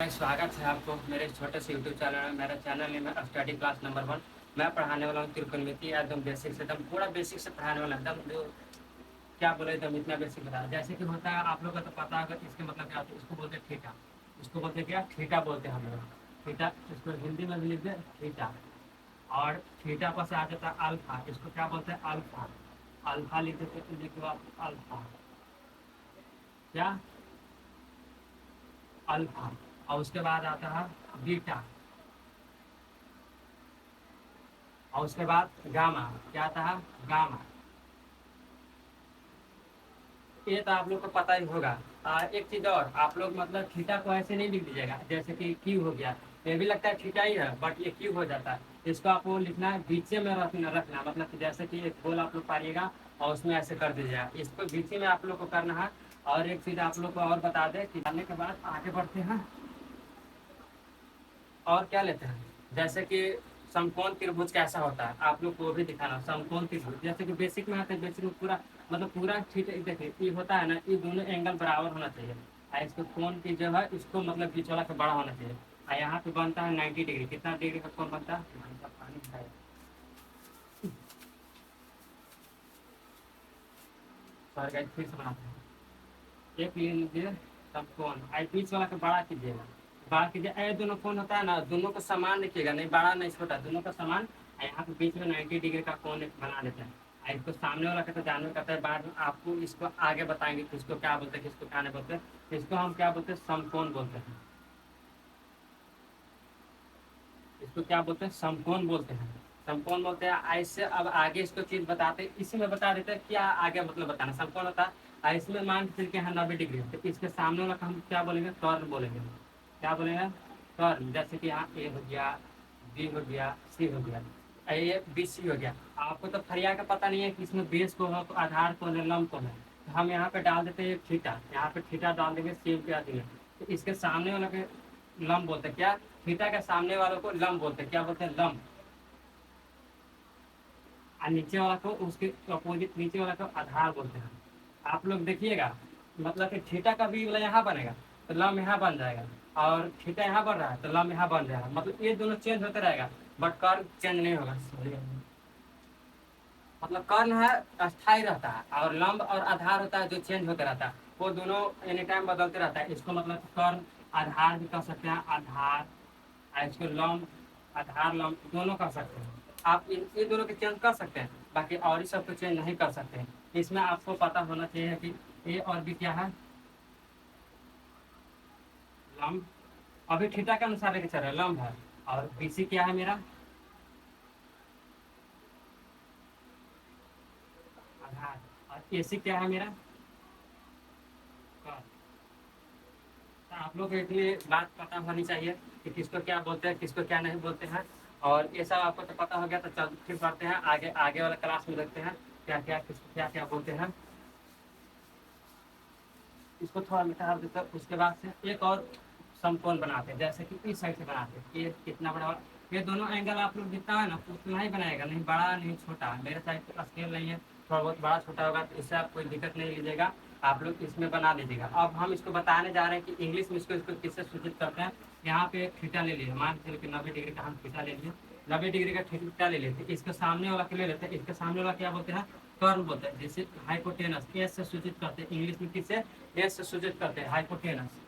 हाय, स्वागत है आपको मेरे छोटे से यूट्यूब चैनल में। मेरा चैनल नेम है स्टडी क्लास नंबर 1। मैं पढ़ाने वाला हूँ त्रिकोणमिति एकदम बेसिक से, एकदम पूरा बेसिक से पढ़ाने वाला एकदम जो क्या बोले एकदम इतना बेसिक बता। जैसे कि होता है आप लोग को तो पता होगा इसके मतलब क्या होता है। इसको बोलते हैं थीटा। इसको बोलते हैं क्या? थीटा बोलते हैं हम लोग। थीटा इसको हिंदी में भी लिखते हैं थीटा। और थीटा पर से आ जाता है अल्फा। इसको क्या बोलते हैं? अल्फा। अल्फा लिख देते हैं, लिखो आप अल्फा। क्या? अल्फा। और उसके बाद आता है बीटा। और उसके बाद गामा। क्या आता है? गामा। ये तो आप लोग को पता ही होगा। एक चीज और, आप लोग मतलब थीटा को ऐसे नहीं लिख दीजिएगा जैसे कि क्यू हो गया। ये भी लगता है थीटा ही है बट ये क्यू हो जाता है। इसको आपको लिखना है बीचे में रखना मतलब कि जैसे कि एक गोल आप लोग पाइएगा और उसमें ऐसे कर दीजिएगा। इसको बीचे में आप लोग को करना है। और एक चीज आप लोग को और बता दें कि डालने के बाद आगे बढ़ते हैं और क्या लेते हैं। जैसे कि समकोण त्रिभुज कैसा होता है आप लोग को वो भी दिखाना। समकोण त्रिभुज जैसे कि बेसिक में आता है, बेसिक में पूरा मतलब पूरा ठीक है। देखिए ये होता है ना, ये दोनों एंगल बराबर होना चाहिए। और इसको कोण की जो है इसको मतलब बीच वाला का बड़ा होना चाहिए। और यहाँ पे बनता है 90 डिग्री। कितना डिग्री का कोण बनता है? पानी है सॉरी फिर से बनाते हैं। एक ले लीजिए समकोण, आई बीच वाला का बड़ा कीजिएगा। बड़ा कीजिए। ये दोनों कोण होता है ना, दोनों को समान रखिएगा, नहीं बड़ा नहीं छोटा, दोनों का समान। यहाँ पे बीच में 90 डिग्री का कोण एक बना देते हैं। इसको सामने वाला का तो जानवर करता है, बाद में आपको इसको आगे बताएंगे कि इसको क्या बोलते हैं किसको क्या नहीं बोलते। इसको हम क्या बोलते हैं? समकोण बोलते हैं। इसको क्या बोलते हैं? समकोण बोलते हैं। समकोण बोलते हैं। ऐसे अब आगे इसको चीज बताते हैं, इसी में बता देते हैं क्या आगे मतलब बताना। समकोण होता है और इसमें मान के चल के है 90 डिग्री, तो इसके सामने वाला का हम क्या बोलेंगे? कर्ण बोलेंगे। क्या बोलेंगे? कर्ण। जैसे कि यहाँ ए हो गया, बी हो गया, सी हो गया, ये बी सी हो गया। आपको तो फरिया का पता नहीं है कि इसमें बेस को है, आधार को है, लंब को है। तो हम यहाँ पे डाल देते हैं थीटा। यहाँ पे थीटा डाल देंगे सेव के आदि में। तो इसके सामने वाला के लंब बोलते हैं। क्या? थीटा के सामने वालों को लंब बोलते हैं। क्या बोलते हैं? लंब। और नीचे वाला को उसके अपोजिट नीचे वाला को आधार बोलते हैं। आप लोग देखिएगा मतलब कि थीटा का भी वाला यहाँ बनेगा तो लंब यहाँ बन जाएगा, और थीटा यहाँ बन रहा है तो लंब यहाँ बन जाएगा। मतलब ये दोनों चेंज होते रहेगा बट कर्व चेंज नहीं होगा। मतलब कर्ण है अस्थाई रहता है और लंब और आधार होता है जो चेंज होता रहता है। वो दोनों एनी टाइम बदलते रहता है। इसको मतलब कर्ण आधार भी कर सकते हैं, आधार। इसको लंब आधार लंब दोनों कर सकते हैं। आप ये दोनों के चेंज कर सकते हैं, बाकी और ही सब को चेंज नहीं कर सकते हैं। इसमें आपको पता होना चाहिए कि ए और बी क्या है? लंब। अभी थीटा के अनुसार लेके चल रहा है, लंब है। और बीसी क्या है मेरा? आधार। और एसी क्या है मेरा? कर्व। तो आप लोग को इतनी बात पता होनी चाहिए कि किसको क्या बोलते हैं किसको क्या नहीं बोलते हैं। और ये सब आपको तो पता हो गया, तो चल फिर पढ़ते हैं आगे। आगे वाला क्लास में देखते हैं क्या क्या किसको क्या क्या बोलते हैं। इसको थोड़ा मिटा देते हैं। उसके बाद से एक और समकोण बनाते हैं, जैसे कि इस साइड से बनाते हैं। ये कितना बड़ा? ये दोनों एंगल आप लोग जितना है ना उतना ही बनाएगा, नहीं बड़ा नहीं छोटा। मेरे साइड पे स्केल नहीं है, थोड़ा बहुत बड़ा छोटा होगा तो इससे आप कोई दिक्कत नहीं लीजिएगा। आप लोग इसमें बना लीजिएगा। अब हम इसको बताने जा रहे हैं कि इंग्लिश में इसको किससे सूचित करते हैं। यहाँ पे एक थीटा ले लिए, मान के चलिए 90 डिग्री का हम थीटा ले लिए। 90 डिग्री का थीटा ले लेते हैं। इसके सामने वाला के ले लेते हैं। इसके सामने वाला क्या बोलते हैं? कर्ण बोलते हैं। जैसे हाइपोटेनस एस से सूचित करते हैं, इंग्लिश में किससे? एस से सूचित करते हैं, हाइपोटेनस।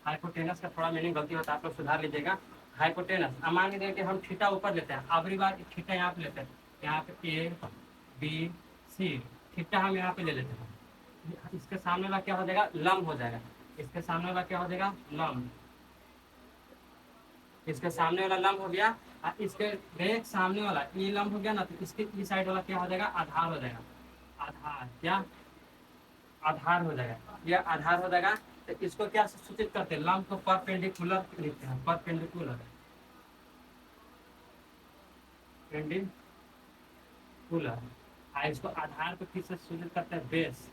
हाइपोटेनस का थोड़ा मीनिंग गलती होता है, आप लोग सुधार लीजिएगा। हाइपोटेनस। अब मान लीजिए कि हम थीटा ऊपर लेते हैं, अगली बार थीटा यहाँ पे लेते हैं। यहाँ पे ए बी सी, थीटा हम यहाँ पे ले लेते हैं। इसके सामने वाला क्या हो जाएगा? लंब हो जाएगा। इसके सामने वाला क्या हो जाएगा? लंब। इसके सामने वाला लंब हो गया। और इसके एक सामने वाला ये लंब हो गया ना, तो इसके इस साइड वाला क्या हो जाएगा? आधार हो जाएगा। आधार। क्या? आधार हो जाएगा। ये आधार हो जाएगा। तो इसको क्या सूचित करते हैं? लंब को परपेंडिकुलर लिखते हैं, परपेंडिकुलर। पेंडिकुलर। इसको आधार को किससे सूचित करते हैं? बेस।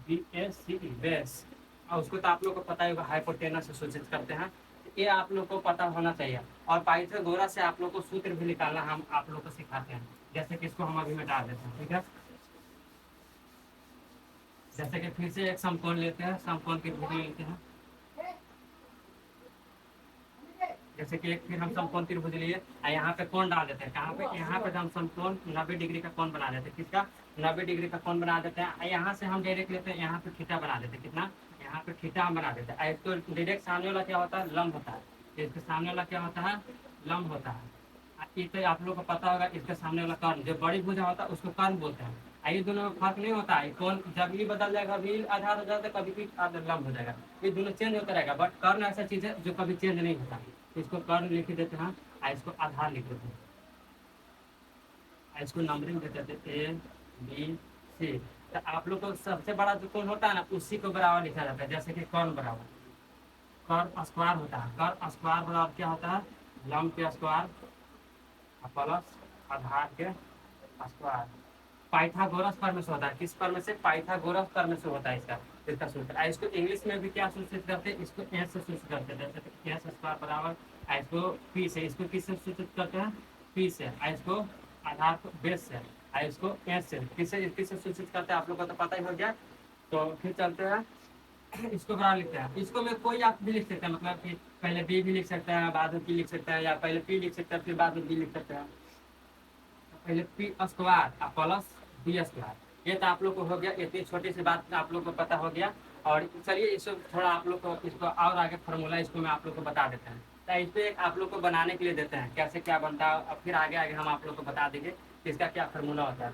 बी ए सी ई, बेस। और उसको तो आप लोग को पता ही होगा, हाइपोटेनस से सूचित करते हैं। ये आप लोग को पता होना चाहिए। और पाइथागोरस से आप लोग को सूत्र भी निकालना हम आप लोग को सिखाते हैं। जैसे कि इसको हम अभी मिटा देते हैं, ठीक है। जैसे कि फिर से एक समकोण लेते हैं, समकोण की त्रिभुज लेते हैं। जैसे कि एक फिर हम समकोण त्रिभुज लिए और यहाँ पे कोण डाल देते हैं, कहाँ पे, यहाँ पे हम समकोण 90 डिग्री का कोण बना देते हैं। किसका? 90 डिग्री का कोण बना देते हैं। यहाँ से हम डायरेक्ट लेते हैं, यहाँ पे थीटा बना देते हैं। कितना? यहाँ पे थीटा हम बना देते हैं। तो डायरेक्ट सामने वाला क्या होता है? लंब होता है। तो इसके सामने वाला क्या होता है? लंब होता है। ये तो आप लोग को पता होगा, इसके सामने वाला कर्ण, जो बड़ी भुजा होता है उसको कर्ण बोलते हैं। ये दोनों में फर्क नहीं होता है, कौन जब भी बदल जाएगा, कभी आधार हो जाता है, कभी भी लंब हो जाएगा। ये दोनों चेंज होता रहेगा, बट कर्ण ऐसा चीज है जो कभी चेंज नहीं होता। इसको कर्ण लिख देते हैं और इसको आधार लिख देते हैं, इसको नंबरिंग दे देते हैं ए बी सी। तो आप लोग को सबसे बड़ा जो कोण होता है ना, उसी को बराबर लिखा जाता है। जैसे कि कर्ण बराबर कर्ण स्क्वायर होता है, कर्ण स्क्वायर बराबर क्या होता है? लंब के स्क्वायर प्लस आधार के स्क्वायर। पाइथागोरस प्रमेय से होता है। किस प्रमेय से? पाइथागोरस प्रमेय से होता है इसका सूत्र। इसको इंग्लिश में भी क्या सूचित करते हैं? इसको एस से सूचित करते हैं। जैसे एस स्क्वायर बराबर, इसको पी से, इसको किस से सूचित करते हैं? पी से। इसको आधार को बेस से, इसको एस से, किससे सूचित करते हैं? आप लोग को तो पता ही हो गया। तो फिर चलते हैं, इसको बराबर लिखते हैं। इसको में कोई आप भी लिख सकते हैं, मतलब कि पहले बी भी लिख सकते हैं, बाद में पी लिख सकते हैं, या पहले पी लिख सकते हैं फिर बाद में बी लिख सकते हैं। पहले P square plus B square. ये तो आप लोग को हो गया, इतनी छोटी सी बात आप लोग को पता हो गया। और चलिए इसको थोड़ा आप लोग को, इसको और आगे फार्मूला इसको मैं आप लोग को बता देता हूँ। तो इस पर एक आप लोग को बनाने के लिए देते हैं, कैसे क्या बनता है, और फिर आगे आगे हम आप लोग को बता देंगे कि इसका क्या फार्मूला होता है।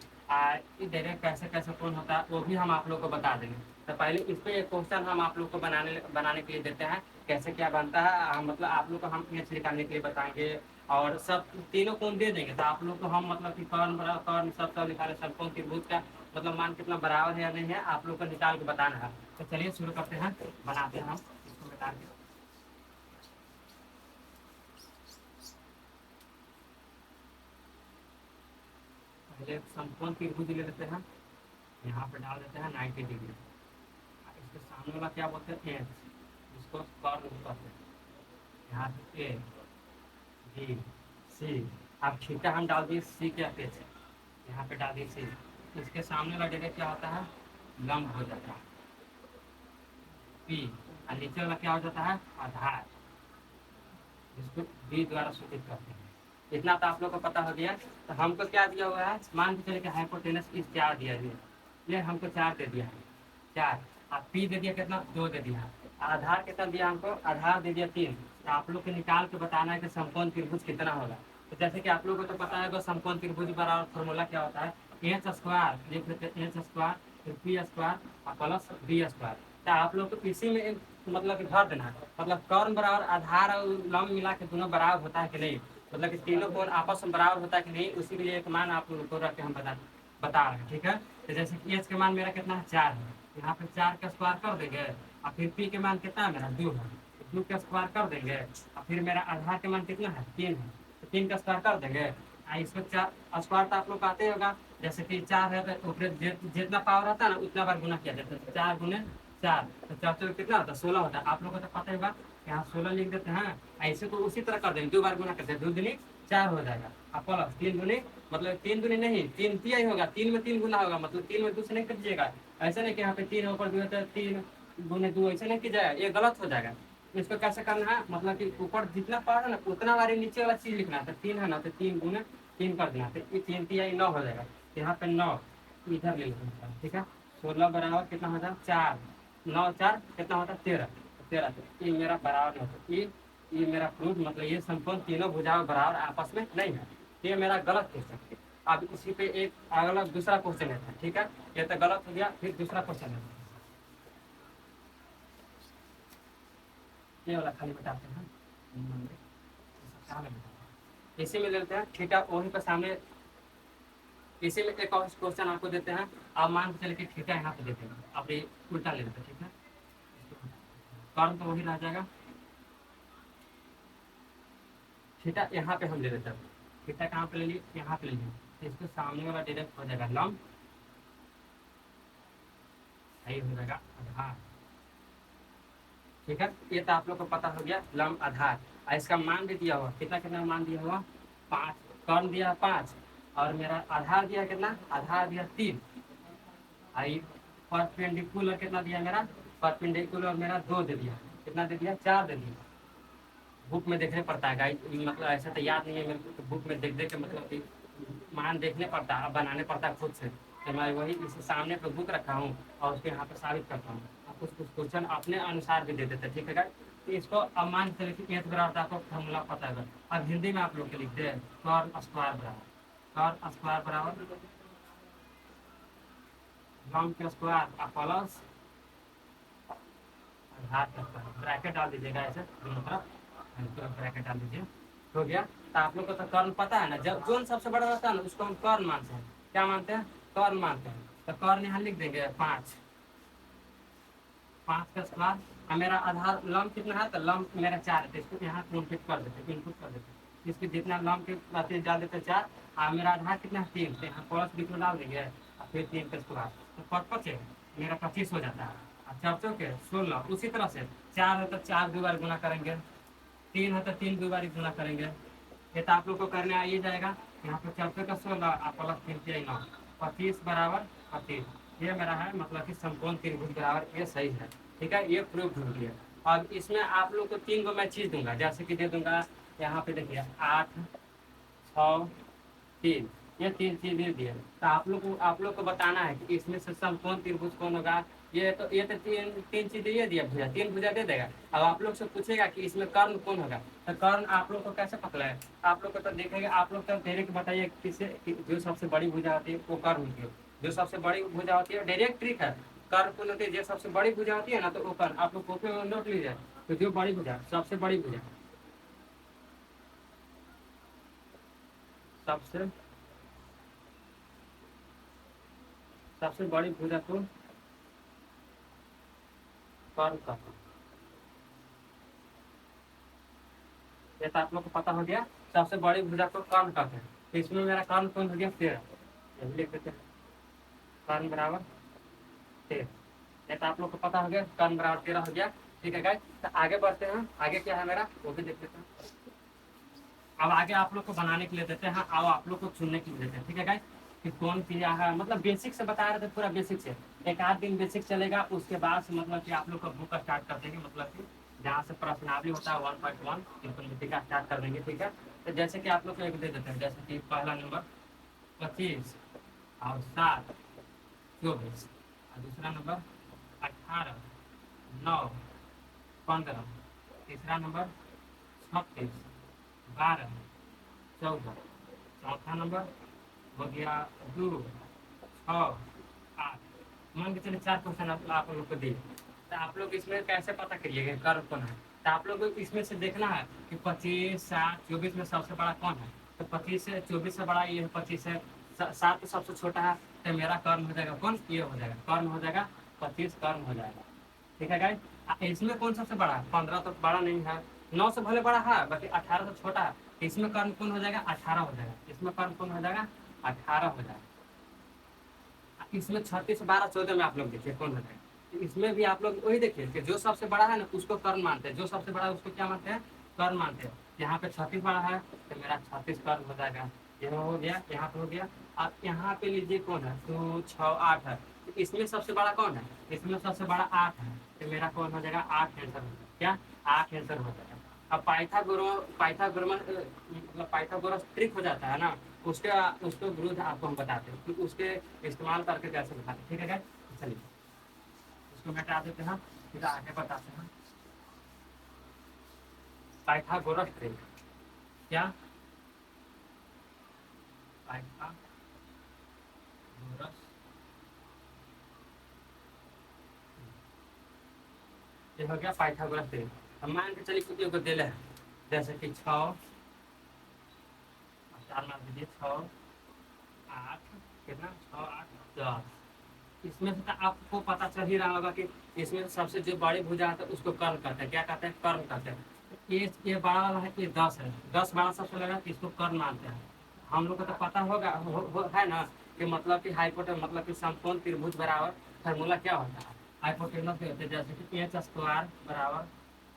डायरेक्ट कैसे कैसे कौन होता है वो भी हम आप लोग को बता देंगे। तो पहले इस पर एक क्वेश्चन हम आप लोग को बनाने के लिए देते हैं, कैसे क्या बनता है। मतलब आप लोग को हम एच निकालने के लिए बताएंगे, और सब तीनों कोण दे देंगे। तो आप लोग को हम मतलब कि कर्ण बराबर कर्ण सब निकाले, सब कोण त्रिभुज का मतलब मान कितना बराबर है या नहीं है, आप लोग को निकाल के बताना है। तो चलिए शुरू करते हैं, बनाते हैं हम इसको बता के। पहले समकोण त्रिभुज ले लेते हैं, यहाँ पे डाल देते हैं 90 डिग्री। इसके सामने वाला क्या बोलते हैं? एच, इसको कर्ण कहते हैं। यहाँ पे ए बी सी, अब थीटा हम डाल दिए सी के अपेक्षा, यहाँ पे डाल दिए सी। इसके सामने वाला जगह क्या होता है? लंब हो जाता है पी, और नीचे वाला क्या हो जाता है? आधार, जिसको बी द्वारा सूचित करते हैं। इतना तो आप लोग को पता हो गया। तो हमको क्या दिया हुआ है? मान के चले कि हाइपोटेनस इस 4 दिया गया, ये हमको 4 दे दिया है, 4। अब पी दे दिया कितना? 2 दे दिया। आधार कितना दिया हमको? आधार दे दिया 3। तो आप लोग को निकाल के बताना है कि समकोण त्रिभुज कितना होगा। तो जैसे कि आप लोग को तो पता है समकोण त्रिभुज बराबर फॉर्मूला क्या होता है? एच स्क्वायर लिख लेते हैं, एच स्क्वायर फिर P square plus B square. तो आप लोग को इसी में मतलब कि भर देना है, मतलब कर्ण बराबर आधार और लंब मिला के दोनों बराबर होता है कि नहीं, मतलब कि तीनों कोण आपस में बराबर होता है कि नहीं, उसी के लिए एक मान आप लोगों को रख के हम बता रहे हैं। ठीक है, तो जैसे कि एच के मान मेरा कितना है? 4 है। यहाँ पे 4 का स्क्वायर कर देंगे, और फिर पी के मान कितना है मेरा? 2 है, 2 का स्क्वायर कर देंगे, और फिर मेरा आधार के मान कितना है? 3 है, तो 3 का स्क्वायर कर देंगे। इसको 4 स्क्वायर तो आप लोग आते होगा, जैसे कि 4 है तो जितना पावर रहता है ना उतना बार गुना किया जाता है। 4 गुने 4, तो 4 कितना होता है? 16 होता है। आप लोगों को तो पता होगा, यहाँ 16 लिख देते हैं। ऐसे तो उसी तरह कर देंगे, 2 बार गुना करते हैं, 2 दूनी 4 हो जाएगा, अब प्लस 3 दूनी, मतलब 3 दूनी नहीं, 3 तिया ही होगा, 3 में 3 गुना होगा, मतलब 3 में 2 से नहीं कटिएगा। ऐसा नहीं कि यहाँ पे 3 ऊपर 2 है तो 3 गुने 2, ऐसा नहीं कि जाएगा, ये गलत हो जाएगा। इसको कैसे करना है? मतलब कि ऊपर जितना पावर है ना उतना बारी नीचे वाला चीज लिखना है। तो 3 है ना, तो 3 गुने 3 कर देना, तो ये 3 तिया 9 हो जाएगा। यहाँ पे 9 इधर ले लेते हैं। ठीक है, 16 बराबर कितना होता है? 4, 9 4 कितना होता है? 13, 13। तो ये मेरा बराबर नहीं होता, ये मेरा प्रूफ, मतलब ये संपूर्ण तीनों भुजाएं बराबर आपस में नहीं है, ये मेरा गलत क्वेश्चन है। अब इसी पे एक अगला दूसरा क्वेश्चन लेते हैं। ठीक है, ये तो गलत हो गया, फिर दूसरा क्वेश्चन लेते हैं, ये वाला खाली बताते हैं, इसी में लेते हैं। ठीक है, वहीं पर सामने इसी में एक और क्वेश्चन आपको देते हैं। आप मान के चले कि थीटा यहाँ पे देते हैं, आप ये उल्टा ले लेते हैं। ठीक है, कर्ण तो वही रह जाएगा, थीटा यहाँ पे हम ले लेते हैं। थीटा कहाँ पे ले लिए? यहाँ पे ले लिए, तो इसको सामने वाला डायरेक्ट हो जाएगा लंब, यही हो जाएगा आधार। ठीक है, ये तो आप लोग को पता हो गया, लंब आधार। और इसका मान भी दिया हुआ, कितना कितना मान दिया हुआ? 5, कर्ण दिया 5, और मेरा आधार दिया कितना? आधार दिया 3, आई परपेंडिकुलर कितना दिया मेरा, परपेंडिकुलर मेरा 2 दे दिया, कितना दे दिया, 4 दे दिया। बुक में देखने पड़ता है गाइस, मतलब ऐसा तो याद नहीं है मेरे को, तो बुक में देख देख के मतलब कि मान देखने पड़ता है, बनाने पड़ता है खुद से। तो मैं वही इस सामने पे बुक रखा हूँ और उसके यहाँ पे साबित करता हूँ। आप कुछ कुछ क्वेश्चन अपने अनुसार भी दे देते हैं, ठीक है गाइस। तो इसको अब मान चले कि एथ बराबर आपको फॉर्मूला पता है। अब हिंदी में आप लोग के लिखते हैं कर्न स्क्वायर बराबर, कर्न स्क्वायर बराबर लॉन्ग के स्क्वायर प्लस हाथ का स्क्वायर, ब्रैकेट डाल दीजिएगा ऐसे दोनों तरफ, ब्रैकेट डाल दीजिए, हो गया। तो आप लोग को तो कर्ण पता है ना, जब जोन सबसे बड़ा रहता है ना उसको हम कर्ण मानते हैं। क्या मानते हैं, कर्ण मानते हैं। तो कर्ण यहाँ लिख देंगे 5, 5 का स्क्वायर। और मेरा आधार लंब कितना है, तो लंब मेरा 4 है, तो इसको यहाँ इनपुट कर देते, इनपुट कर देते, इसके जितना लंब के बातें डाल देते 4। और मेरा आधार कितना है 3, तो यहाँ प्लस बीच में डाल देंगे और फिर 3 का स्क्वायर, तो 5 है मेरा 25 हो जाता है। और 4 चौके 16। उसी तरह से 4 है तो 4 दो बार गुना करेंगे, 3 है तो 3 दो बार गुना करेंगे। ये तो आप लोग को करने आ ही जाएगा। यहाँ पे 4 का 16 आप प्लस 3 के 9, 25 बराबर 25। ये मेरा है मतलब कि समकोण त्रिभुज बराबर, ये सही है, ठीक है, ये प्रूफ हो गया। अब इसमें आप लोग को 3 को मैं चीज दूंगा, जैसे कि दे दूंगा यहाँ पे देखिए 8, 6, 3, ये 3 चीज दे दिए। तो आप लोग को बताना है कि इसमें से समकोण त्रिभुज कौन होगा। ये तो तीन चीजें ये दिया भुजा, 3 भुजा दे देगा। अब आप लोग से पूछेगा कि इसमें कर्ण कौन होगा, तो कर्ण आप लोग को कैसे पकड़ा है, आप लोग को तो देखेंगे, आप लोग तो डायरेक्ट बताइए किससे, जो सबसे बड़ी भुजा होती है वो कर्ण होती है, जो सबसे बड़ी भुजा होती है डायरेक्ट ट्रिक है। कर्ण कौन होती है, जो सबसे बड़ी भुजा होती है ना, तो वो कर्ण आप लोग कॉपी में नोट लीजिए। तो जो बड़ी भुजा, सबसे बड़ी भुजा, सबसे सबसे बड़ी भुजा को कर्ण कहते हैं। ये तो आप लोग को पता हो गया, सबसे बड़ी भुजा को कर्ण कहते हैं। तो इसमें मेरा कर्ण कौन हो गया, 13, यही लिख देते हैं, कर्ण बराबर 13। ये तो आप लोग को पता हो गया, कर्ण बराबर 13 हो गया, ठीक है गाइस। तो आगे बढ़ते हैं, आगे क्या है मेरा वो भी देख लेते हैं। अब आगे आप लोग को बनाने के लिए देते हैं, अब आप लोग को चुनने के लिए देते हैं, ठीक है गाइस, कि कौन क्रिया है, मतलब बेसिक से बता रहे थे, पूरा बेसिक से। एक आध दिन बेसिक चलेगा, उसके बाद से मतलब कि आप लोग का बुक स्टार्ट कर देंगे, मतलब कि जहाँ से प्रश्नावली होता है 1.1 त्रिकोणमिति का स्टार्ट कर देंगे, ठीक है। तो जैसे कि आप लोग को एक दे देते हैं, जैसे कि पहला नंबर 25 और 7 24, और दूसरा नंबर 18 9 15, तीसरा नंबर 36 12 14, चौथा नंबर हो गया 2 6 8। मान के चलिए 4 क्वेश्चन आप लोग को दिए। तो आप लोग इसमें कैसे पता करिएगा कर्व कौन है। तो आप लोग को इसमें से देखना है कि 25 7 24 में सबसे बड़ा कौन है। तो 25 से 24 से बड़ा ये 25 है, 7 तो सबसे छोटा है, तो मेरा कर्म हो जाएगा कौन, ये हो जाएगा, कर्म हो जाएगा 25, कर्म हो जाएगा, ठीक है गाइस। इसमें कौन सबसे बड़ा है, 15 तो बड़ा नहीं है, 9 से भले बड़ा है, बाकी 18 तो छोटा है। इसमें कर्म कौन हो जाएगा, 18 हो जाएगा, इसमें कर्म कौन हो जाएगा, 18 हो जाएगा। इसमें 36 12 14 में आप लोग देखिए कौन होता है। तो इसमें भी आप लोग वही देखिए कि जो सबसे बड़ा है ना उसको कर्ण मानते हैं, जो सबसे बड़ा है उसको क्या मानते हैं, कर्ण मानते हैं। यहाँ पे 36 बड़ा है तो मेरा 36 कर्ण हो जाएगा, यह हो गया, यहाँ पे हो गया। अब यहाँ पे लीजिए कौन है, 2 6 8 है, तो इसमें सबसे बड़ा कौन है, इसमें सबसे बड़ा 8 है, तो मेरा कौन हो जाएगा 8 आंसर हो जाएगा, क्या 8 आंसर हो जाएगा। अब पाइथागोरस ट्रिक हो जाता है ना, उसके विरुद्ध आपको हम बताते हैं कि उसके इस्तेमाल करके कैसे बताते हैं, ठीक है गाइस। चलिए इसको हटा देते हैं, फिर आगे बताते हैं पाइथागोरस ट्रिक। क्या पाइथागोरस, ये हो गया पाइथागोरस ट्रिक। अब मान के चलिए कितने को दिले है, जैसे कि 6 4 मान दीजिए 6 8, कितना 6 8 10। इसमें से तो आपको पता चल ही रहा होगा कि इसमें सबसे जो बड़ी भुजा है उसको कर्ण कहते हैं, क्या कहते हैं, कर्ण कहते हैं। ये बड़ा वाला है, ये 10 है, 10 12 सबसे लगा कि इसको कर्ण मानते हैं। हम लोग को तो पता होगा है ना कि मतलब कि हाइपोटेनस मतलब कि समकोण त्रिभुज बराबर फार्मूला क्या होता है, हाइपोटेनस के होते हैं, जैसे कि एच स्क्वायर बराबर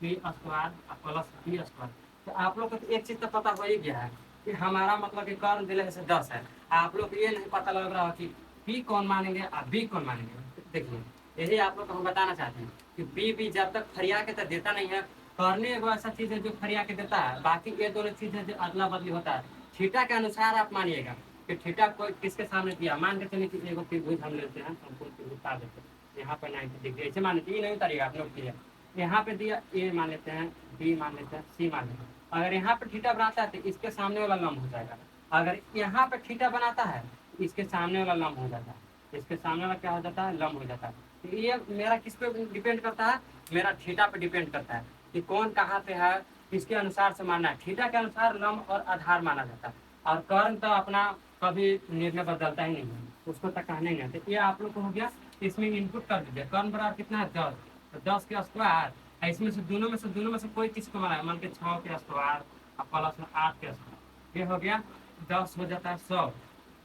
P square plus B square. तो आप लोग को तो एक चीज तो पता हो ही गया है कि हमारा मतलब कि कर्ण दिले से 10 है। आप लोग को ये नहीं पता लग रहा हो कि पी कौन मानेंगे और बी कौन मानेंगे। तो देखिए यही आप लोग को हम बताना चाहते हैं कि बी बी जब तक फरिया के तक देता नहीं है, करने एगो ऐसा चीज है जो फरिया के देता है, बाकी ये दोनों चीज है जो अदला बदली होता है। थीटा के अनुसार आप मानिएगा कि थीटा को किसके सामने दिया, मान के चलिए कि एगो त्रिभुज हम लेते हैं, संपूर्ण त्रिभुज उतार देते हैं यहाँ पर 90 डिग्री, ऐसे मान लेते नहीं उतारिएगा आप लोग किया, यहाँ पे दिया ए मान लेते हैं, बी मान लेते हैं, सी मान लेते हैं। अगर यहाँ पे थीटा बनाता है तो इसके सामने वाला लंब हो जाएगा, अगर यहाँ पे थीटा बनाता है तो इसके सामने वाला लंब हो जाता है, इसके सामने वाला क्या हो जाता है, लंब हो जाता है। तो ये मेरा किस पे डिपेंड करता है, मेरा थीटा पे डिपेंड करता है कि कौन कहाँ पे है, किसके अनुसार से मानना है। थीटा के अनुसार लंब और आधार माना जाता है, और कर्ण तो अपना कभी निर्णय बदलता ही नहीं है, उसको तक कहने नहीं आते। ये आप लोग को हो गया, इसमें इनपुट कर दीजिए, कर्ण बराबर कितना है 10, तो 10 के स्क्वायर, इसमें से दोनों में से कोई किस को माना, मान के 6 के स्क्वायर और प्लस में 8 के स्क्वायर, ये हो गया 10 हो जाता है 100,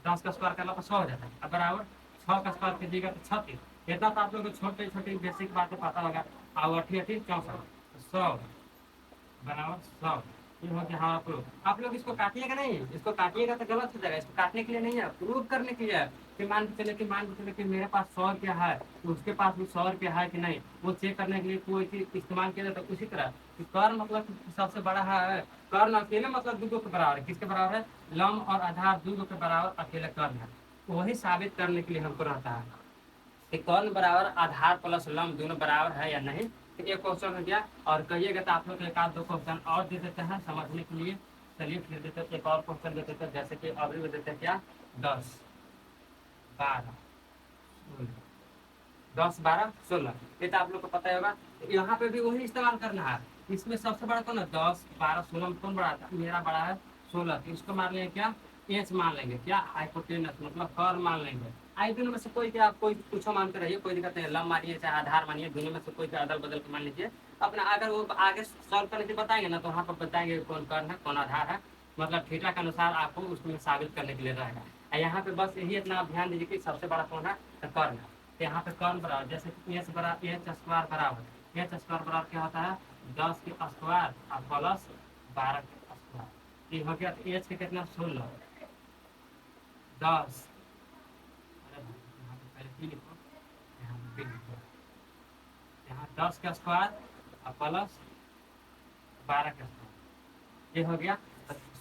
10 का स्क्वायर करना तो 100 हो जाता है। अब बराबर 6 का स्क्वायर कीजिएगा तो 36, इतना तो आप लोग को छोटे छोटे बेसिक बातें पता होगा। और 88 64 100 बराबर 100, ये हो गया। हाँ आप लोग इसको काटिएगा नहीं, इसको काटिएगा तो गलत हो जाएगा, इसको काटने के लिए नहीं है, प्रूव करने के लिए है कि मान के चले कि मेरे पास 100 रुपया है तो उसके पास भी 100 रुपया है कि नहीं, वो चेक करने के लिए कोई चीज इस्तेमाल किया जाता है। उसी तरह कि कर्ण मतलब सबसे बड़ा है, कर्ण अकेले मतलब दूगो के बराबर है, किसके बराबर है, लंब और आधार दूगो के बराबर अकेले कर्ण है, वही साबित करने के लिए हमको रहता है कि कर्ण बराबर आधार प्लस लंब दोनों बराबर है या नहीं। तो ये क्वेश्चन हो गया, और कहिएगा तो आप लोग एक आध दो क्वेश्चन और दे देते हैं समझने के लिए। चलिए फिर देते एक और क्वेश्चन दे देते हैं, जैसे कि अभी भी देते हैं क्या 10 12 10 12 16, ये तो आप लोग को पता ही होगा। यहाँ पे भी वही इस्तेमाल करना है, इसमें सबसे बड़ा कौन है 10 12 16 में कौन बड़ा था, मेरा बड़ा है 16, तो इसको मान लेंगे क्या एच मान लेंगे, क्या हाइपोटेनस मतलब कर्ण मान लेंगे। आई दोनों में से कोई क्या, कोई कुछ मानते रहिए, कोई दिक्कत नहीं, लंब मानिए चाहे आधार मानिए, दोनों में से कोई का अदल बदल के मान लीजिए अपना। अगर वो आगे सॉल्व करने के बताएंगे ना तो वहाँ पर बताएंगे कौन कर्ण है कौन आधार है, मतलब थीटा के अनुसार आपको उसमें साबित करने के लिए रहेगा। यहाँ पे बस यही इतना आप ध्यान दीजिए कि सबसे बड़ा कौन है तो कर्ण है। तो यहाँ पे कर्ण बराबर जैसे कि एच बराबर एच स्क्वायर बराबर, एच स्क्वायर बराबर क्या होता है 10 के स्क्वायर और प्लस 12 के स्क्वायर, ये हो गया। तो एच के कितना 16 10, यहाँ 10 का स्क्वायर और प्लस 12 का स्क्वायर, ये हो गया।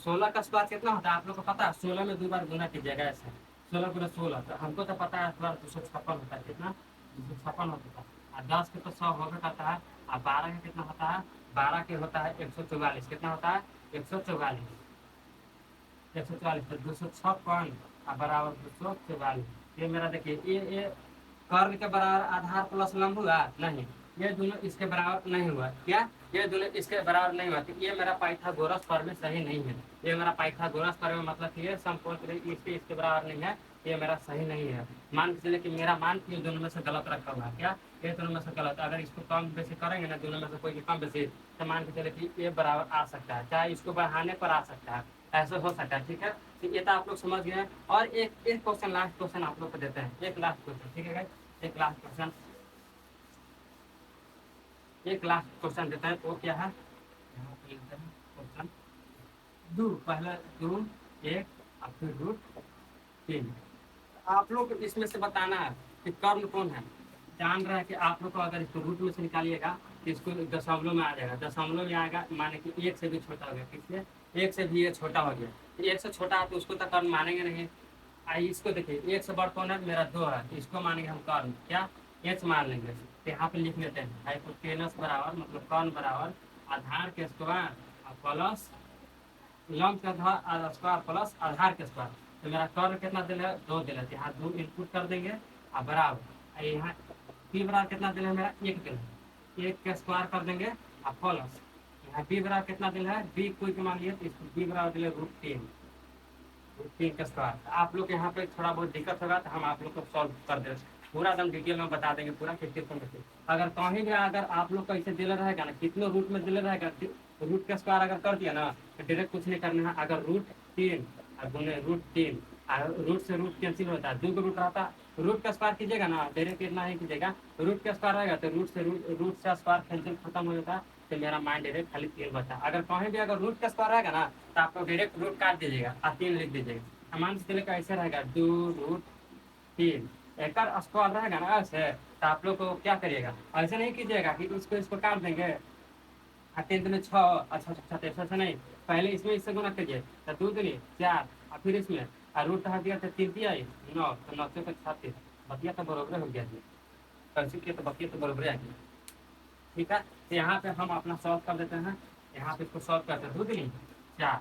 16 का स्क्वायर कितना होता है आप लोग को पता है, 16 में 2 बार गुना कीजिएगा ऐसे, 16 गुना 16, तो हमको तो पता है 256 होता है, कितना 256 होता है। और 10 के तो 100 होगा करता है, और 12 का कितना होता है, 12 के होता है 144, कितना होता है 144, 144 तो 256 और बराबर 244। ये मेरा देखिए ये कर्ण के बराबर आधार प्लस लंब हुआ नहीं, ये दोनों इसके बराबर नहीं हुआ, क्या ये दोनों इसके बराबर नहीं हुआ, तो ये मेरा पाइथागोरस प्रमेय सही नहीं है। ये मेरा पाइथागोरस प्रमेय मतलब कि ये समकोण इसके बराबर नहीं है, ये मेरा सही नहीं है। मान के चले कि मेरा मान ये दोनों में से गलत रखा हुआ है, क्या ये दोनों में से गलत, अगर इसको कम बेसी करेंगे ना दोनों में से कोई कम बेसी, तो मान के चले कि ये बराबर आ सकता है, चाहे इसको बढ़ाने पर आ सकता है, ऐसा हो सकता है। ठीक है, तो ये तो आप लोग समझ गए। और एक क्वेश्चन लास्ट क्वेश्चन आप लोग को देते हैं, एक लास्ट क्वेश्चन, ठीक है, एक लास्ट क्वेश्चन, एक लास्ट क्वेश्चन देते हैं, वो क्या है, यहाँ पे लिखते हैं क्वेश्चन 2, पहले 2 1 और फिर रूट 3। आप लोग इसमें से बताना है कि कर्ण कौन है। जान रहा है कि आप लोग को अगर इसको रूट में से निकालिएगा तो इसको दशमलव में आ जाएगा, दशमलव में आएगा माने कि 1 से भी छोटा हो गया, किससे 1 से भी ये छोटा हो गया, 1 से छोटा है तो उसको तो कर्ण मानेंगे नहीं। आई इसको देखिए 1 से बड़ कौन है, मेरा 2 है, तो इसको मानेंगे हम कर्ण, क्या एच मान लेंगे। तो यहाँ पे लिख लेते हैं हाइपोटेनस बराबर मतलब कर्ण बराबर आधार के स्क्वायर और प्लस लंब के स्क्वायर प्लस आधार के स्क्वायर। तो मेरा कर्ण कितना दिल है 2 दिल है, यहाँ 2 इनपुट कर देंगे और बराबर यहाँ पी बराबर कितना दिल है मेरा 1 दिल है, 1 के स्क्वायर कर देंगे और प्लस यहाँ बी बराबर कितना दिल है, बी कोई के मान लिए तो इसको बी बराबर दिल है √3 का स्क्वायर। आप लोग यहाँ पे थोड़ा बहुत दिक्कत होगा तो हम आप लोग को सॉल्व कर दे, पूरा एकदम डिटेल में बता देंगे पूरा कितने समझ। अगर कहीं भी अगर आप लोग को ऐसे दिल रहेगा ना कितने रूट में दिल रहेगा, रूट का स्क्वायर अगर कर दिया ना तो डायरेक्ट कुछ नहीं करना है। अगर √3 गुने √3 रूट से रूट कैंसिल होता है, 2 का रूट रहता है, रूट का स्क्वायर कीजिएगा ना डायरेक्ट इतना ही कीजिएगा, रूट का स्क्वायर रहेगा तो रूट से स्क्वायर कैंसिल खत्म हो जाता है, तो मेरा माइंड डायरेक्ट खाली 3 बचा। अगर कहीं भी अगर रूट का स्क्वायर रहेगा ना तो आपको डायरेक्ट रूट काट दीजिएगा और 3 लिख दीजिएगा। मान से चले ऐसे रहेगा 2√3 एक स्क्वायर रहेगा ना ऐसे, तो आप लोग को क्या करिएगा, ऐसे नहीं कीजिएगा कि इसको काट देंगे। टेंथ में 6, अच्छा अच्छा अच्छा ऐसा नहीं, पहले इसमें इससे गुना करिए तो 2 दूनी 4, और फिर इसमें और रूट हट दिया तो 3 दिया 9, तो 9 से 36, बतिया तो बरोबर हो गया जी, कैसे किया तो बतिया तो बरोबर आ गया। ठीक है, तो यहाँ पे हम अपना सॉल्व कर देते हैं, यहाँ पे इसको सॉल्व करते हैं, 2 दूनी 4।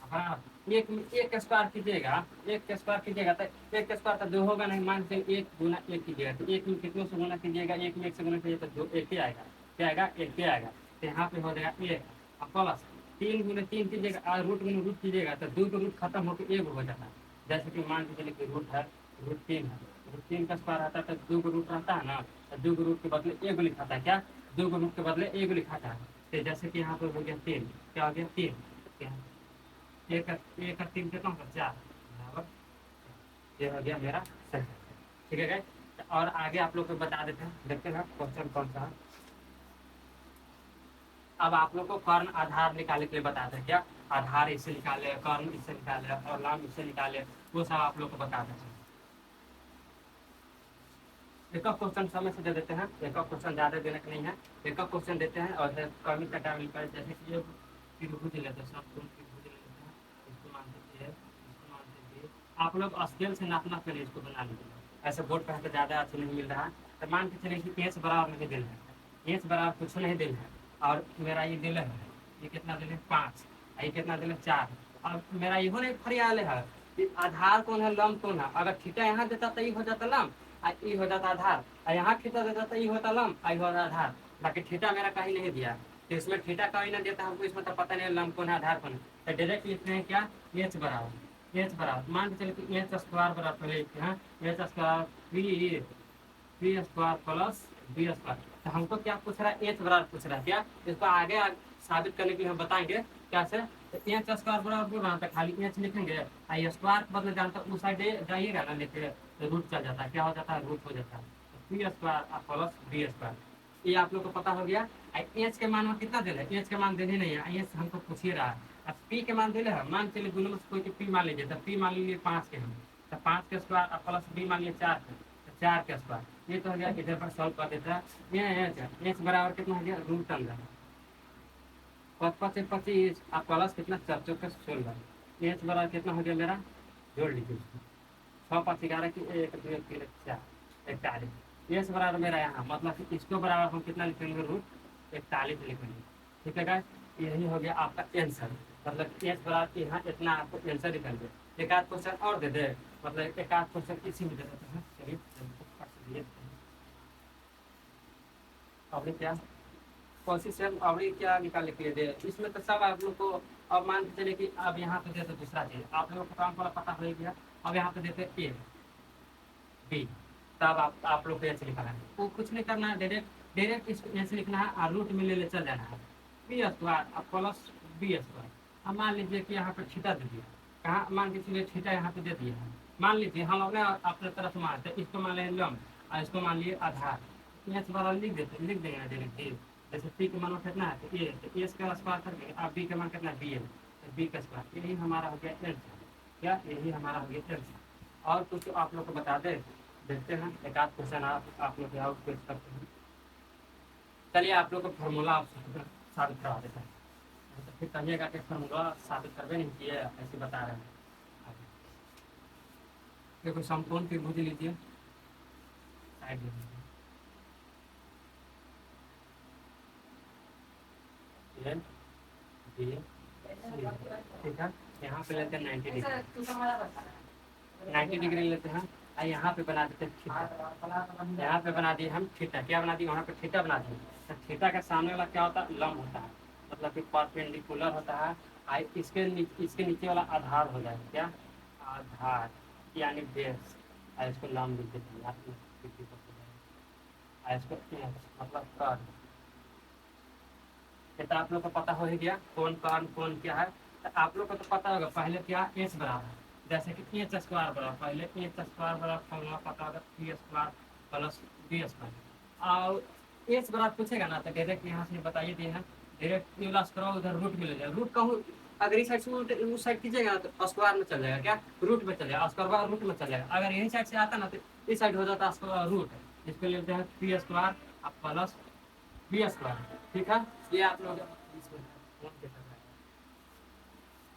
हाँ, एक स्क्वायर कीजिएगा, एक स्क्वायर कीजिएगा तो एक स्क्वायर तो 2 होगा नहीं, मान के 1 गुना 1 कीजिएगा, तो 1 में कितने से गुना कीजिएगा, 1 में 1 से गुना कीजिएगा तो 2 1 ही आएगा, क्या आएगा 1 ही आएगा। तो यहाँ पे हो जाएगा 1 और प्लस 3 गुना 3 कीजिएगा और रूट गुना रूट कीजिएगा तो 2 का रूट खत्म होकर 1 हो जाता है। जैसे कि मान के चलिए कि रूट है, रूट 3 है, रूट 3 का स्क्वायर आता है तो 2 का रूट रहता है ना, तो 2 का रूट के बदले 1 लिखाता है, क्या 2 का रूट के बदले 1 लिखाता है। तो जैसे कि यहाँ पर हो गया 3, क्या हो गया 3, क्या एक एक 3 कितना होगा 4 बराबर, ये हो गया मेरा सही। ठीक है guys? और आगे आप लोग को बता देते हैं, देखते हैं क्वेश्चन कौन सा है। अब आप लोग को कर्ण आधार निकालने के लिए बताते हैं, क्या आधार इससे निकाले, कर्ण इससे निकाले और लंब इससे निकाले, वो सब आप लोग को बता देते हैं। एक क्वेश्चन समय से दे देते हैं, एक क्वेश्चन ज्यादा देने का नहीं है, एक क्वेश्चन देते हैं और कर्मी का टाइम लिखा है। जैसे कि ये त्रिभुज लेते हैं, सब त्रिभुज लेते हैं, इसको मानते हैं, इसको मानते हैं, आप लोग स्केल से नापना के लिए इसको बना लीजिए, ऐसे बोर्ड पर तो ज्यादा अच्छी नहीं मिल रहा है। तो मान के चलिए कि एच बराबर नहीं दिल है, एच बराबर कुछ नहीं दिल है, और मेरा ये दिल है, ये कितना दिल है 5, ये कितना दिल है 4, और मेरा ये नहीं फरियाल है कि आधार कौन है लंब कौन है। अगर थीटा यहाँ देता तो ये हो जाता लंब, ई हो जाता आधार, और यहाँ थीटा देता तो ई होता लंब, आई होता आधार, बाकी थीटा मेरा कहीं नहीं दिया, तो इसमें थीटा कहीं नहीं देता हमको, इसमें तो पता नहीं लंब कौन है आधार कौन है। तो डायरेक्ट लिखते हैं क्या, एच बराबर, एच बराबर मान के चले कि एच स्क्वायर बराबर पहले लिखते हैं, H square P square plus B square. तो हमको क्या पूछ रहा है, एच बराबर पूछ रहा है, क्या इसको आगे साबित करने के लिए हम बताएंगे कैसे। तो एच स्क्वायर बराबर बोल रहा था, खाली एच लिखेंगे, आई स्क्वायर बदले जानता उस साइड जाइएगा ना लेके, तो रूट चल जाता है, क्या हो जाता है रूट हो जाता है, P square plus B square. ये आप लोग को पता हो गया। एच के मान में कितना दिल है, एच के मान देने नहीं है, एच हमको पूछ ही रहा है। अब पी के मान दिले है, मान चलिए दोनों में से कोई पी मान लीजिए, तो पी मान लीजिए 5 के हम, तो 5 के स्क्वायर प्लस बी मान लीजिए 4 के, तो 4 के स्क्वायर। ये तो हो गया, इधर पर सॉल्व कर देता है। ये एच बराबर कितना हो गया रूट अंदर 5 25 आप प्लस कितना 4 चौके 16, एच बराबर कितना हो गया मेरा, जोड़ लीजिए उसको, 6 5 11 की 1 2 3 4 41। एच बराबर मेरा यहाँ मतलब कि इसको बराबर हम कितना लिखेंगे रूट 41 लिखेंगे। ठीक है गाइस, यही हो गया आपका आंसर, मतलब एच बराबर यहाँ इतना आपको आंसर निकल गया। एक आध क्वेश्चन और दे दे, मतलब एक आध क्वेश्चन इसी में दे देते हैं। चलिए अभी क्या कोशिश है, अभी क्या निकालने के लिए दे, इसमें तो सब आप लोग को। अब मान के चलिए कि अब यहाँ पे देते दूसरा चीज, आप लोगों को काम वाला पता हो गया। अब यहाँ पे देते ए बी, तब आप लोग को ऐसे लिखना है, वो कुछ नहीं करना है, डायरेक्ट डायरेक्ट इसको ऐसे लिखना है और रूट में ले चल जाना है, B square plus B square. अब मान लीजिए कि यहाँ पे थीटा दे दिया, कहाँ मान के चलिए थीटा यहाँ पे दे दिया है, मान लीजिए हम अपने तरफ मानते हैं, इसको मान लें लंब और इसको मान लिए आधार, एच बराबर लिख देते, लिख देंगे डायरेक्ट। जैसे पी के मान कितना है तो ए का स्क्वायर करके, अब बी के मान कितना बी है तो बी का स्क्वायर, यही हमारा हो गया एल, क्या यही हमारा हो गया एल। और कुछ आप लोग को बता दे, देखते हैं एक आध क्वेश्चन आप लोग आउट कर सकते हैं। चलिए आप लोग को फॉर्मूला साबित करवा देते हैं, तो फिर कहिएगा कि फॉर्मूला साबित करवे नहीं किए, ऐसे बता रहे हैं। देखो समकोण त्रिभुज लीजिए, साइड में ठीक है, यहाँ पे लेते हैं 90 डिग्री, 90 डिग्री लेते हैं और यहाँ पे बना देते हैं थीटा, यहाँ पे बना दिए हम थीटा, क्या बना दिए वहाँ पे थीटा बना दिए। तो थीटा के सामने वाला क्या होता है लंब होता है, मतलब कि परपेंडिकुलर होता है, और इसके नीचे वाला आधार हो जाएगा, क्या आधार यानी बेस, और इसको लंब लिख देते हैं, इसको मतलब कर्व। तो आप लोग को पता हो ही गया कौन कौन कौन क्या है। तो आप लोग को तो पता होगा पहले क्या एच बराबर, जैसे कि एच स्क्वायर बराबर, पहले एच स्क्वायर बराबर फॉर्मूला पता होगा P square plus B square. और एच बराबर पूछेगा ना तो डायरेक्ट यहाँ से बताइए दिए हैं, डायरेक्ट प्लस करो उधर रूट मिल जाए, रूट कहूँ अगर इस साइड से उस साइड कीजिएगा ना तो स्क्वायर में चल जाएगा, क्या रूट में चल जाएगा, स्क्वायर रूट में चल जाएगा। अगर यही साइड से आता ना तो इस साइड हो जाता है रूट, इसको लेते हैं P square plus B square. ठीक है, ये आप लोग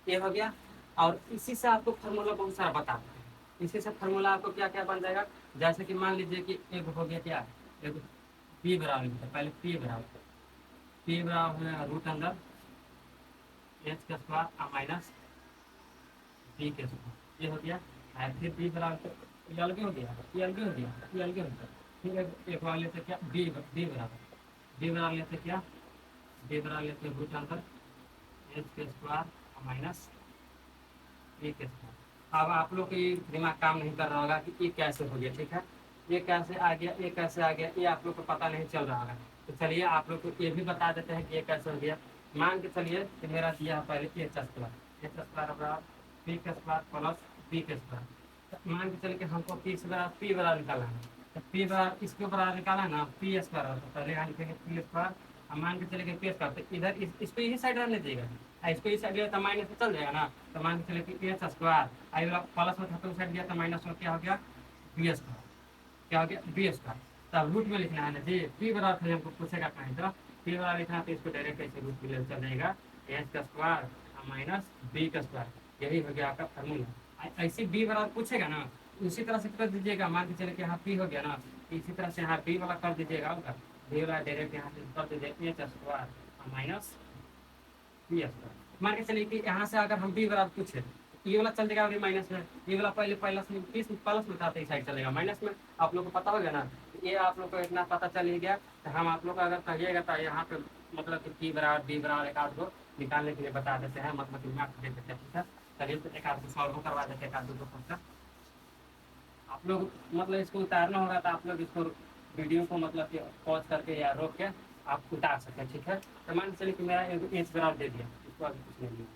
ये हो गया। और इसी से आपको फार्मूला बहुत सारा बता देते हैं। इसी से फार्मूला आपको क्या क्या बन जाएगा, जैसे कि मान लीजिए कि एक हो गया क्या, एक पी बराबर, पहले पी बराबर हो जाएगा रूट अंदर एच का स्क्वायर माइनस बी के स्क्वायर, ये हो गया। फिर बी बराबर ये अलग हो गया, ये अलग हो गया, ये अलग हो गया। फिर एक बार लेते क्या बी बराबर लेते क्या, बी बराबर लेते रूट अंदर एच के स्क्वायर माइनस बी के स्क्वायर। अब आप लोग को ये दिमाग काम नहीं कर रहा होगा कि ये कैसे हो गया। ठीक है, ये कैसे आ गया, ये कैसे आ गया, ये आप लोग को पता नहीं चल रहा होगा। तो चलिए आप लोग को ये भी बता देते हैं कि ये कैसे हो गया। मान के चलिए कि मेरा दिया है पहले एच स्क्वायर बराबर बी के स्क्वायर प्लस बी के स्क्वायर। मान के चलिए कि हमको पी बराबर निकालना है, तो पी बराबर इसके बराबर निकाला है ना, पी स्क्वायर, तो पहले यहाँ लिखेंगे पी स्क्वायर। अब मान के चलिए कि पी स्क्वायर, तो इधर इसको यही साइड रहने देगा, इसको इस साइड तो माइनस से चल जाएगा ना। तो मान के चलिए कि एच स्क्वायर आई वाला प्लस में था तो उस साइड गया तो माइनस में क्या हो गया बी स्क्वायर, क्या हो गया बी स्क्वायर। तब रूट में लिखना है ना जी, पी बराबर हमको पूछेगा कहीं तो पी बराबर लिखना, तो इसको डायरेक्ट ऐसे रूट में ले चल जाएगा एच का स्क्वायर माइनस बी का स्क्वायर। यही हो गया आपका फार्मूला। ऐसे बी बराबर पूछेगा ना उसी तरह से कर दीजिएगा। मान के चलिए कि यहाँ पी हो गया ना, इसी तरह से यहाँ बी वाला कर दीजिएगा, बी वाला डायरेक्ट यहाँ से कर दीजिएगा H square minus B square. मान के चलिए कि यहाँ से अगर हम बी बराबर पूछे ये वाला चल जाएगा अभी माइनस में, ये वाला पहले प्लस में प्लस में था तो इस साइड चलेगा माइनस में। आप लोग को पता होगा ना, ये आप लोग को इतना पता चल ही गया। तो हम आप लोग को अगर कहिएगा तो यहाँ पे मतलब कि पी बराबर बी बराबर एक आध को निकालने के लिए बता देते हैं, मतलब कि मैथ दे देते हैं। ठीक है, चलिए तो एक आध को सॉल्व करवा देते हैं, एक आध दो क्वेश्चन आप लोग मतलब इसको उतारना होगा तो आप लोग इसको वीडियो को मतलब कि पॉज करके या रोक के आप उतार सकते हैं। ठीक है, तो मान चलिए कि मेरा एच बराबर दे दिया, इसको अभी कुछ नहीं दिया,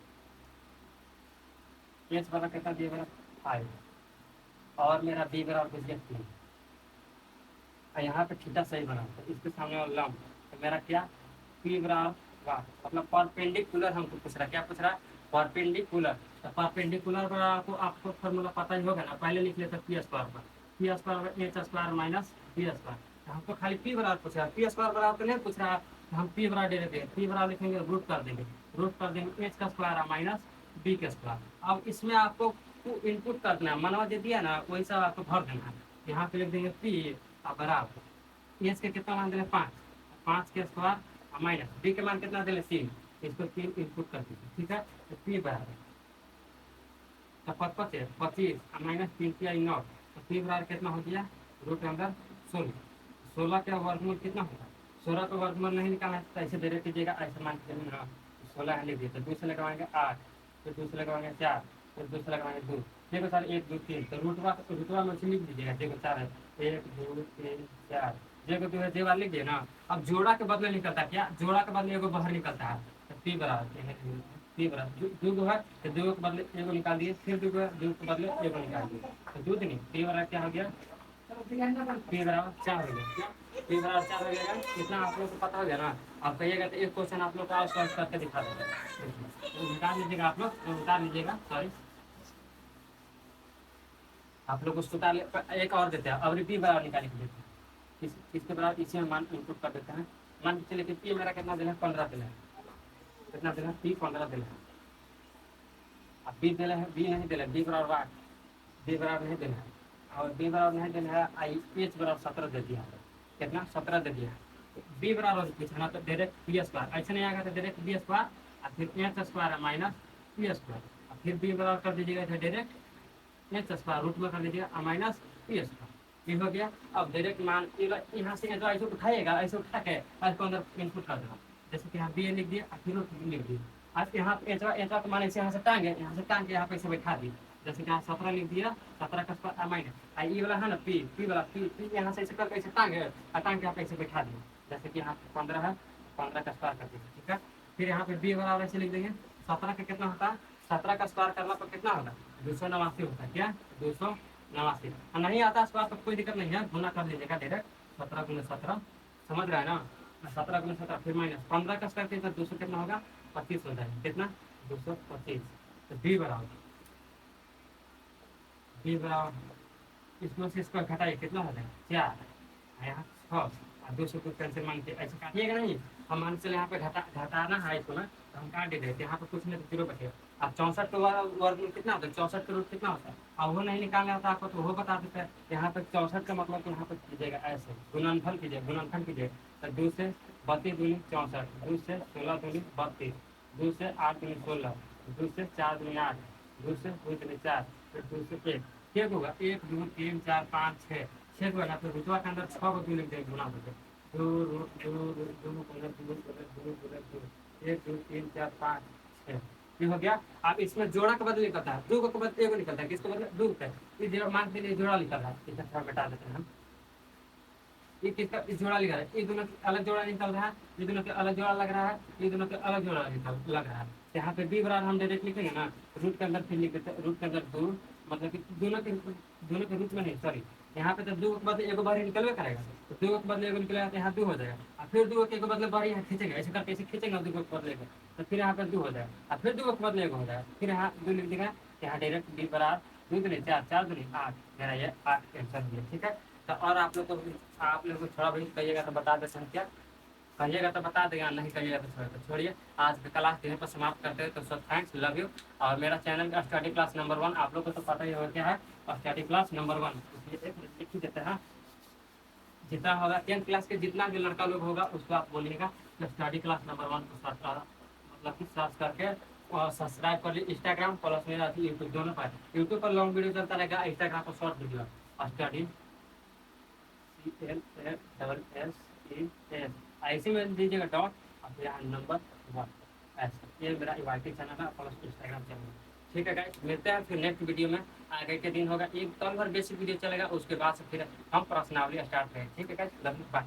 एच बराबर कितना दिया मेरा 5 और मेरा बी बराबर कुछ दिया 3 और यहाँ पे थीटा सही बना तो इसके सामने वाला लंब, तो मेरा क्या पी बराबर वाह मतलब परपेंडिकुलर हमको पूछ रहा है, क्या पूछ रहा है परपेंडिकुलर। तो परपेंडिकुलर पर आपको फॉर्मूला पता ही होगा ना, पहले लिख लेते पी स्क्वायर पर, P square H square minus B square. तो हमको खाली पी बराबर पूछ रहा है, पी स्क्वायर बराबर तो नहीं पूछ रहा है, तो हम पी बराबर दे देंगे, पी बराबर लिखेंगे रूट कर देंगे एच का स्क्वायर माइनस बी का स्क्वायर। अब इसमें आपको इनपुट करना है, मनवा दे दिया ना वही सब आपको भर देना है। यहाँ पे लिख देंगे पी बराबर एच के कितना मान देंगे 5 के स्क्वायर माइनस बी के मान कितना देंगे 3, इसको 3 इनपुट कर दीजिए। ठीक है, तो पी बराबर तो 25 माइनस 3 किया 9, तो पी बराबर कितना हो गया रूट अंदर 16 का वर्गमूल कितना होगा, 16 का वर्गमूल नहीं निकालना है तो ऐसे डायरेक्ट कीजिएगा, ऐसे मान के 16 लिख दिए, तो 2 से लगाएंगे 8, फिर 2 से लगाएंगे 4, फिर 2 से लगाएंगे 2, देखो सर 1 2 3, तो रूटवा में से लिख दीजिएगा, देखो 4 है 1 2 3 4, देखो 2 है जे वाला लिख दिए ना। अब जोड़ा के बदले निकलता है क्या, जोड़ा के बदले एगो बाहर निकलता है, तो पी बराबर दो है तो दो के बदले एगो निकाल दिए, फिर दो के बदले एगो निकाल दिए, तो दो नहीं पी बराबर क्या हो गया पी बराबर 4 हो गया, पी बराबर 4 हो गया। इतना आप लोग को पता हो गया ना। आप कहिएगा तो एक क्वेश्चन आप लोग को सॉल्व करके दिखा देंगे, निकाल लीजिएगा आप लोग, उतार लीजिएगा, सॉरी आप लोग उसको उतार एक और देते हैं, अब पी बराबर निकाल के देते हैं, इसके बराबर इसी में मान इनपुट कर देते हैं। मान के चलिए कि पी मेरा कितना देना है 15 देना है, कितना देना पी 15 देना है। अब बी देना है, बी नहीं देना, बी बराबर 8, बी बराबर नहीं देना है, और बी बराबर नहीं देना है, आई एच बराबर 17 दे दिया, कितना 17 दे दिया। बी बराबर पूछना तो डायरेक्ट पी स्क्वायर, ऐसे नहीं आएगा तो डायरेक्ट बी स्क्वायर और फिर H square minus P square, और फिर बी बराबर कर दीजिएगा तो डायरेक्ट एच स्क्वायर रूट में कर दीजिएगा माइनस पी स्क्वायर, ये हो गया। अब डायरेक्ट मान यहाँ से ऐसे उठाएगा, ऐसे उठा के इसको अंदर इनपुट कर देना, जैसे कि यहाँ बी लिख दिया और फिर रूट लिख दिया, आज यहाँ एचवा तो मान यहाँ से टांगे, यहाँ से टांग के यहाँ पे ऐसे बैठा दी, जैसे कि यहाँ 17 लिख दिया, 17 का स्क्वायर माइनस आई वाला है ना पी वाला पी यहाँ से ऐसे करके ऐसे टांगे और टांग के यहाँ पे ऐसे बैठा दिया, जैसे कि यहाँ 15 है, 15 का स्क्वायर कर दीजिए। ठीक है, फिर यहाँ पे बी बराबर ऐसे लिख देंगे, 17 का कितना होता है, 17 का स्क्वायर करना पर कितना होगा 289 होता है, क्या 289। नहीं आता स्क्वायर तो कोई दिक्कत नहीं है, गुना कर लीजिएगा डायरेक्ट, 17 गुना 17 समझ रहा है ना, 17 गुना 17 फिर माइनस 15 का स्क्वायर कितना 200 कितना होगा 25 हो जाएगा, कितना 225। तो बी बराबर इसमें से इसको घटाइए, कितना हो जाएगा 4, यहाँ 6 और 200 को कैंसिल मान के ऐसे काटिएगा नहीं। हम मान चले यहाँ पे घटाना है इसको ना, तो हम काट देते हैं, यहाँ पे कुछ नहीं तो 0 बचेगा। अब 64 के वर्ग में कितना होता है, 64 के रूट कितना होता है, अब वो नहीं निकालना होता आपको तो वो बता देता है। यहाँ पे 64 का मतलब यहाँ पे कीजिएगा ऐसे गुणनफल कीजिए, गुणनफल कीजिए। तो 2 से 32 दूनी 64, 2 से 16 दूनी 32, 2 से 8 दूनी 16, 2 से 4 दूनी 8, 2 से 2 दूनी 4, फिर 2 से 1 ठीक होगा। 1 2 3 4 5 6 6 को ना तो रुतवा के अंदर 6 को 2 लिख देंगे गुना होते 2 रूट 2 रूट 2 गुना 2 गुना 2 गुना 2 1 2 3 4 5 6 ये हो गया। अब इसमें जोड़ा के बदले निकलता है, 2 के बदले 1 निकलता है, किसके बदले 2 का। ये जोड़ा मान के लिए जोड़ा निकल रहा है, इसे थोड़ा बता देते हैं हम। ये किसका इस जोड़ा लिखा है, ये दोनों अलग जोड़ा निकल रहा है, ये दोनों के अलग जोड़ा लग रहा है, ये दोनों के अलग जोड़ा लग रहा है। यहाँ पे बी बराबर हम डायरेक्ट लिखेंगे ना, रूट के अंदर फिर लिख देते हैं, रूट के अंदर 2 मतलब कि दोनों के रूट में नहीं, सॉरी यहाँ पे तो 2 के बदले एक बार निकलवे करेगा, तो 2 के बदले एक निकलेगा तो यहाँ 2 हो जाएगा। और फिर 2 के बदले बार यहाँ खींचेगा, ऐसे करके ऐसे खींचेगा 2 के बदले तो फिर यहाँ पर 2 हो जाएगा, और फिर 2 के बदले 1 हो जाएगा, फिर यहाँ 2 लिख देगा। यहाँ डायरेक्ट बी बराबर 2 दूनी 4 4 दूनी 8, मेरा ये 8 आंसर दिया ठीक है। तो और आप लोग को थोड़ा भी कहिएगा तो बता देते हैं, क्या कहिएगा तो बता देगा, नहीं कहिएगा तो छोड़िए। आज का क्लास यहीं पर समाप्त करते हैं। तो सर थैंक्स, लव यू। और मेरा चैनल स्टडी क्लास नंबर 1 आप लोग को तो पता ही होगा क्या है, और स्टडी क्लास नंबर 1 इसलिए एक लिख ही देते हैं। जितना होगा 10th क्लास के जितना भी लड़का लोग होगा उसको आप बोलिएगा स्टडी क्लास नंबर 1 को मतलब कि सर्च करके और सब्सक्राइब कर लीजिए। इंस्टाग्राम प्लस मेरा यूट्यूब दोनों पर, यूट्यूब पर लॉन्ग वीडियो चलता रहेगा, इंस्टाग्राम पर शॉर्ट वीडियो। स्टडी CLS ऐसे में दीजिएगा डॉट और फिर यहाँ नंबर 1 ऐसे। ये मेरा वाईटी चैनल है प्लस इंस्टाग्राम चैनल। ठीक है गाइस, मिलते हैं फिर नेक्स्ट वीडियो में। आगे के दिन होगा एक कल भर बेसिक वीडियो चलेगा, उसके बाद से फिर हम प्रश्नावली स्टार्ट करेंगे। ठीक है गाइस, बाय।